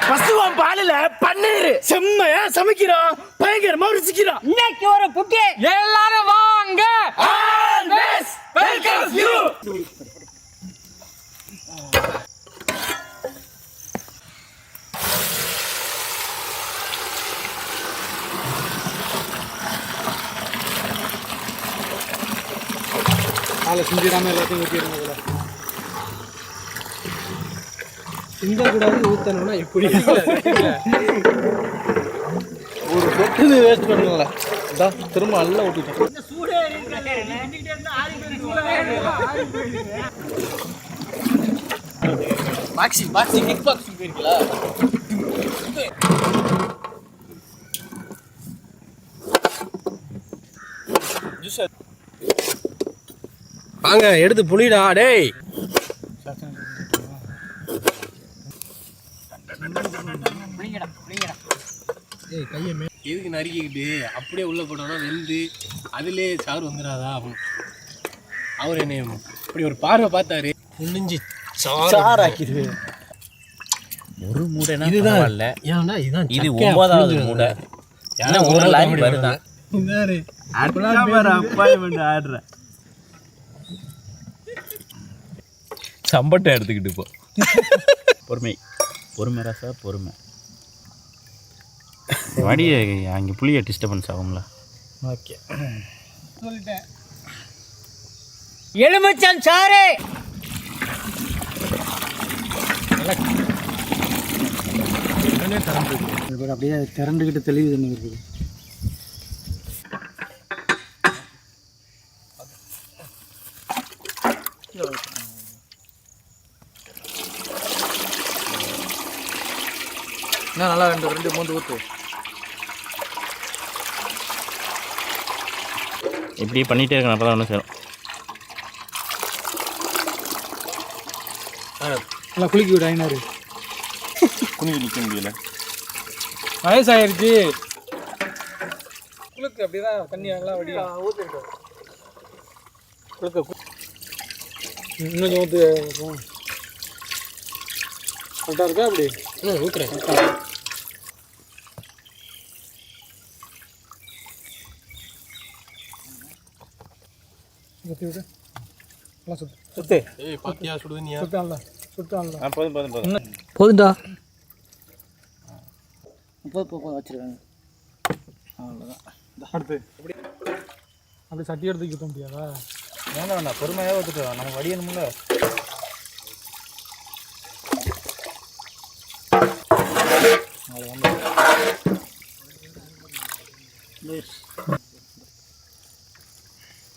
பசுவான் பாலில பன்னீர் செம்மையா சமைக்கிறோம், பயங்கரமா ருசிக்கிறோம். இன்னைக்கு ஒரு புட்டி எல்லாரும் வாங்க. Always welcome you. ஆளை செஞ்சிடாம எல்லாத்தையும் ஊற்றிடுங்க. சிந்தக்கூடாது, ஊற்றணும்னா இப்படி ஒரு சொட்டு வேஸ்ட் பண்ணுங்களேன். இதான் திரும்ப நல்லா ஊற்றிட்டோம். பாக்ஸிங் கிக் பாக்ஸிங் போயிருக்கீங்களா? வாங்க எடுத்து புளிடா. டேய் எதுக்கு நறுக்கிக்கிட்டு அப்படியே உள்ள போட்டோம்னா வெந்து அதுலேயே சாறு வந்துடாதா? அவர் என்ன இப்படி ஒரு பார்வை பார்த்தாரு, முடிஞ்சு சாராக்கிது. ஒரு மூடைனா இதுதான். ஏன்னா இதுதான் இது 9வது மூடை. ஏன்னா ஒரு லைன் வருதான். சம்பட்டை எடுத்துக்கிட்டு இப்போ பொறுமை ராசா பொறுமை. வடிய அங்கே புளிய டிஸ்டர்பன்ஸ் ஆகுங்களா? ஓகே சொல்லிட்டேன். எலுமிச்சம் சாறு அப்படியே திரண்டுக்கிட்டு தெளிவு தண்ணி இருக்குது. என்ன நல்லா ரெண்டு மூந்து ஊற்று. இப்படி பண்ணிகிட்டே இருக்கணும், அப்போ தான் ஒன்றும் சேரும். நல்லா குளிக்க விட ஐநாரு குனிஞ்சு நிற்க முடியல, வயசாயிருச்சு. குளுக்கு அப்படிதான் தண்ணி நல்லா வடியா ஊற்றிருக்கோம். குளுக்க இன்னும் ஊற்று கரெக்டாக இருக்கா? அப்படி ஊற்றுறேன். ஊற்றி விடு. நல்லா சுத்து சுத்து. ஏய் பாத்தியா சுடுது நீ? சுத்தான்ல சுத்தான்ல. போதும்டா. போதும் வச்சிருக்காங்க. அவ்வளோதான். அடுத்து அப்படி சட்டி எடுத்து ஊற்ற முடியாதா? வேண்டாம் பொறுமையாக ஊற்றிட்டு நம்ம வடியணும்ல.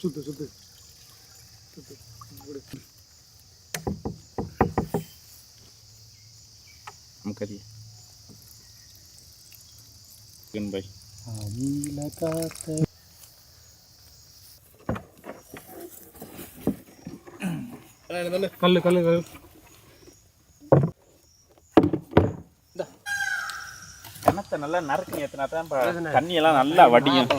சுத்து சுத்து சுத்து. கறி பை அடியில காத்த கல்லு கல்லு கல்லு. கிணத்தை நல்லா நறுக்கு ஏற்றினா தான் தண்ணியெல்லாம் நல்லா வடியும்.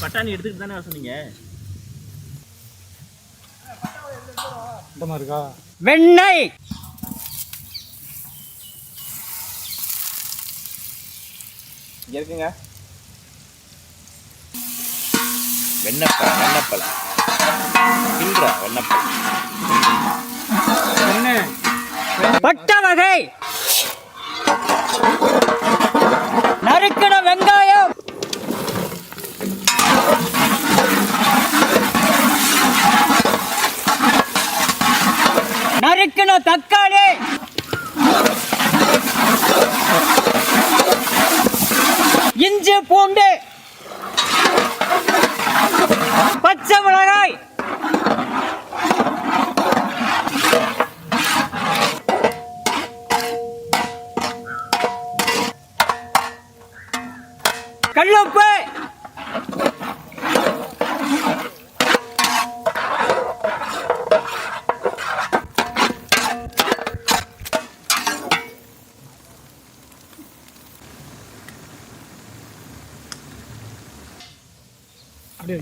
பட்டாணி எடுத்துக்கிட்டு தானே சொன்னீங்க? இந்த மாதிரி இருக்கா? வெண்ணெய் இங்க இருக்குங்க. வெண்ணப்பழம் வெண்ணப்பழம் கிண்டா வெண்ணப்பழம். பட்ட வகை நறுக்கின வெங்காயம், நறுக்கின தக்காளி, இஞ்சி பூண்டு, பச்சை மிளகாய், அப்படியே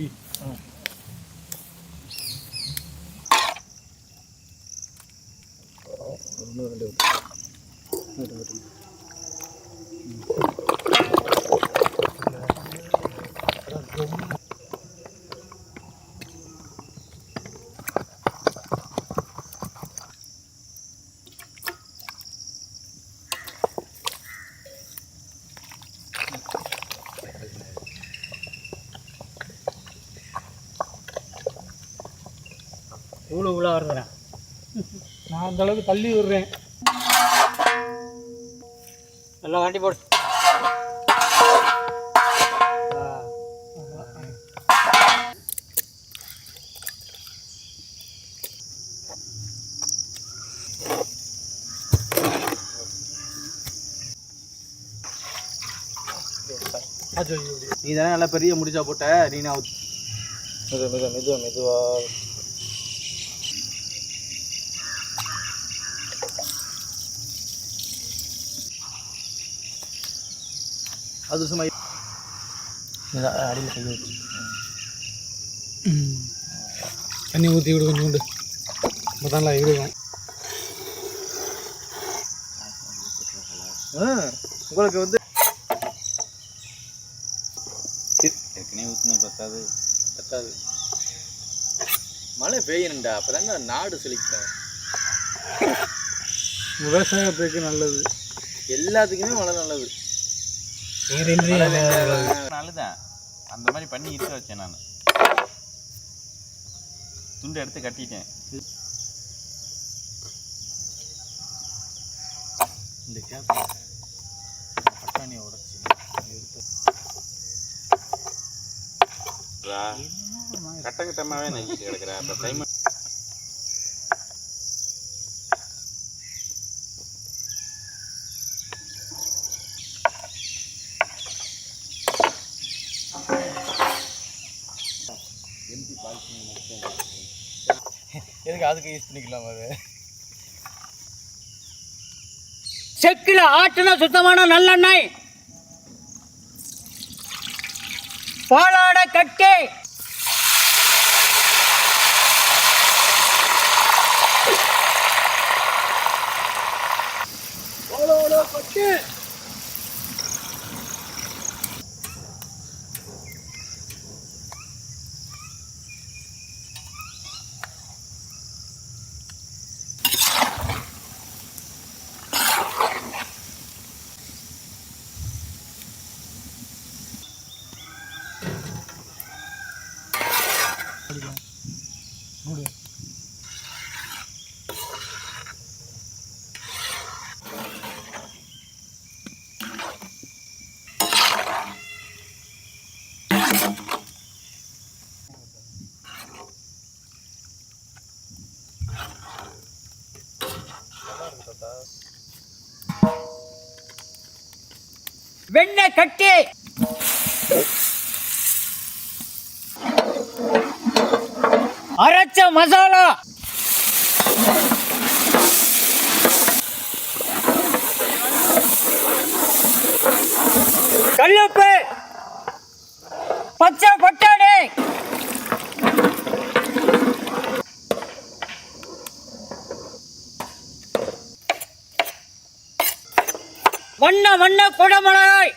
இவ்வளோ இவ்வளோ வருதுண்ணா. நான் அந்த அளவுக்கு தள்ளி விடுறேன். நல்லா வண்டி போடு. நீ தானே நல்லா பெரிய முடிச்சா போட்ட நீ நான் மெதுவா அது சும்மா அடியில் கை வச்சு தண்ணி ஊற்றி விடு கொஞ்சோண்டு. அப்போதான்ல இருக்கும். உங்களுக்கு வந்து ஏற்கனவே ஊற்றுன பத்தாது மழை பெய்யணுண்டா அப்போ தானே நாடு செழிக்கும். விவசாயத்துக்கு நல்லது, எல்லாத்துக்குமே மழை நல்லது. நல்லதான் அந்த மாதிரி பண்ணி இருக்க வச்சேன். நான் துண்டு எடுத்து கட்டிட்டேன். இந்த கேப் பட்டாணியை உடச்சி கட்டமாகவே நினைச்சிட்டு கிடக்குறேன். அப்போ டைம் எதுக்கு அதுக்கு யூஸ் பண்ணிக்கலாம். அது செக்கில் ஆட்டின சுத்தமான நல்லெண்ணெய், பாலாட கட்டி, வெண்ணெய் கட்டி, அரைச்ச மசாலா, கல்லுப்பு, பச்சை பட்டாணி, வண்ண வண்ண குடமிளகாய்,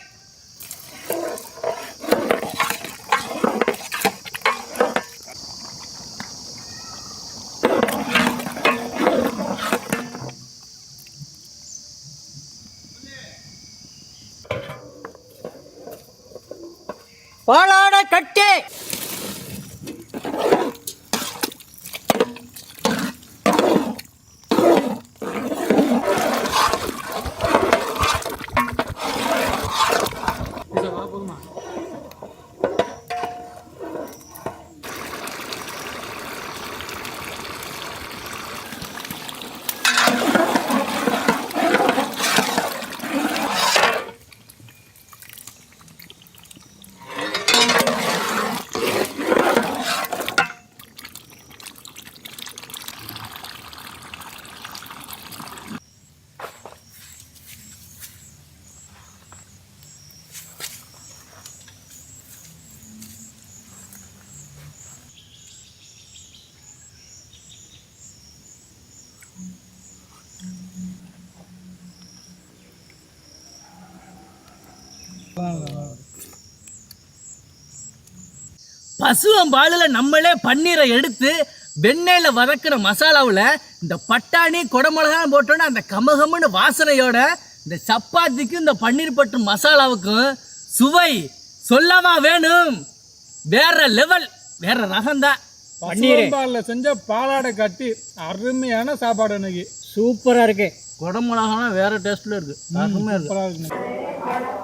பாலாட கட்டி, பசுவம்பாலில் நம்மளே பன்னீரை எடுத்து வெண்ணெயில் வதக்கிற மசாலாவில் இந்த பட்டாணி குடமிளகாய் போட்டோன்னா அந்த கமகமன்னு வாசனையோட இந்த சப்பாத்திக்கும் இந்த பன்னீர் பட்டு மசாலாவுக்கும் சுவை சொல்லவா வேணும். வேற லெவல், வேற ரகம்தான். பன்னீர் செஞ்ச பாலாடை கட்டி அருமையான சாப்பாடு இன்னைக்கு சூப்பராக இருக்கு. குடமிளகாலாம் வேற டேஸ்ட்ல இருக்கு. அருமையாக இருக்கு.